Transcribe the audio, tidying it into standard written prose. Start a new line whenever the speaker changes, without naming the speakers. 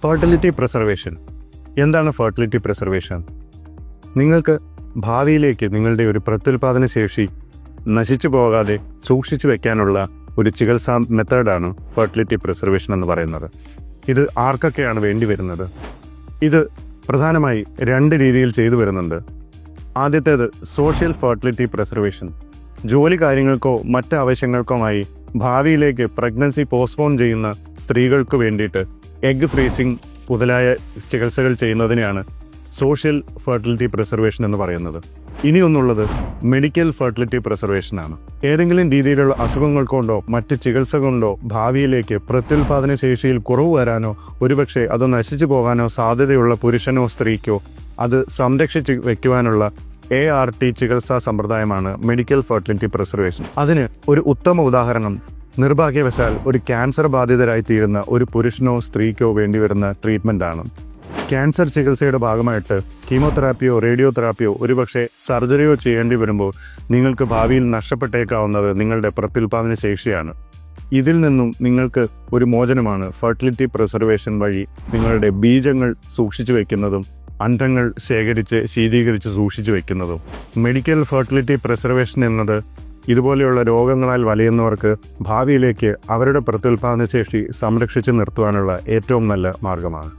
Fertility preservation. എന്താണ് fertility preservation? നിങ്ങൾക്ക് ഭാവിയിലേക്ക് നിങ്ങളുടെ ഒരു പ്രത്യുൽപാദന ശേഷി നശിച്ചു പോകാതെ സൂക്ഷിച്ചു വയ്ക്കാനുള്ള ഒരു ചികിത്സാ മെത്തേഡാണ് ഫെർട്ടിലിറ്റി പ്രിസർവേഷൻ എന്ന് പറയുന്നത്. ഇത് ആർക്കൊക്കെയാണ് വേണ്ടി വരുന്നത്? ഇത് പ്രധാനമായി 2 രീതിയിൽ ചെയ്തു വരുന്നുണ്ട്. ആദ്യത്തേത് സോഷ്യൽ ഫെർട്ടിലിറ്റി പ്രിസർവേഷൻ. ജോലി കാര്യങ്ങൾക്കോ മറ്റ് ആവശ്യങ്ങൾക്കോമായി ഭാവിയിലേക്ക് പ്രഗ്നൻസി പോസ്റ്റ്പോൺ ചെയ്യുന്ന സ്ത്രീകൾക്ക് വേണ്ടിയിട്ട് എഗ് ഫ്രീസിംഗ് മുതലായ ചികിത്സകൾ ചെയ്യുന്നതിനെയാണ് സോഷ്യൽ ഫെർട്ടിലിറ്റി പ്രിസർവേഷൻ എന്ന് പറയുന്നത്. ഇനിയൊന്നുള്ളത് മെഡിക്കൽ ഫെർട്ടിലിറ്റി പ്രിസർവേഷനാണ്. ഏതെങ്കിലും രീതിയിലുള്ള അസുഖങ്ങൾ കൊണ്ടോ മറ്റ് ചികിത്സ കൊണ്ടോ ഭാവിയിലേക്ക് പ്രത്യുൽപാദന ശേഷിയിൽ കുറവ് വരാനോ ഒരുപക്ഷെ അത് നശിച്ചു പോകാനോ സാധ്യതയുള്ള പുരുഷനോ സ്ത്രീക്കോ അത് സംരക്ഷിച്ച് വയ്ക്കുവാനുള്ള ART ചികിത്സാ സമ്പ്രദായമാണ് മെഡിക്കൽ ഫെർട്ടിലിറ്റി പ്രിസർവേഷൻ. അതിന് ഒരു ഉത്തമ ഉദാഹരണം നിർഭാഗ്യവശാൽ ഒരു ക്യാൻസർ ബാധിതരായി തീരുന്ന ഒരു പുരുഷനോ സ്ത്രീക്കോ വേണ്ടിവരുന്ന ട്രീറ്റ്മെൻറ്റാണ്. ക്യാൻസർ ചികിത്സയുടെ ഭാഗമായിട്ട് കീമോതെറാപ്പിയോ റേഡിയോ തെറാപ്പിയോ ഒരുപക്ഷെ സർജറിയോ ചെയ്യേണ്ടി വരുമ്പോൾ നിങ്ങൾക്ക് ഭാവിയിൽ നഷ്ടപ്പെട്ടേക്കാവുന്നത് നിങ്ങളുടെ പ്രത്യുൽപാദന ശേഷിയാണ്. ഇതിൽ നിന്നും നിങ്ങൾക്ക് ഒരു മോചനമാണ് ഫെർട്ടിലിറ്റി പ്രിസർവേഷൻ വഴി നിങ്ങളുടെ ബീജങ്ങൾ സൂക്ഷിച്ചു വയ്ക്കുന്നതും അണ്ഡങ്ങൾ ശേഖരിച്ച് ശീതീകരിച്ച് സൂക്ഷിച്ചു വയ്ക്കുന്നതും. മെഡിക്കൽ ഫെർട്ടിലിറ്റി പ്രിസർവേഷൻ എന്നത് ഇതുപോലെയുള്ള രോഗങ്ങളാൽ വലയുന്നവർക്ക് ഭാവിയിലേക്ക് അവരുടെ പ്രത്യുൽപാദന ശേഷി സംരക്ഷിച്ച് നിർത്തുവാനുള്ള ഏറ്റവും നല്ല മാർഗമാണ്.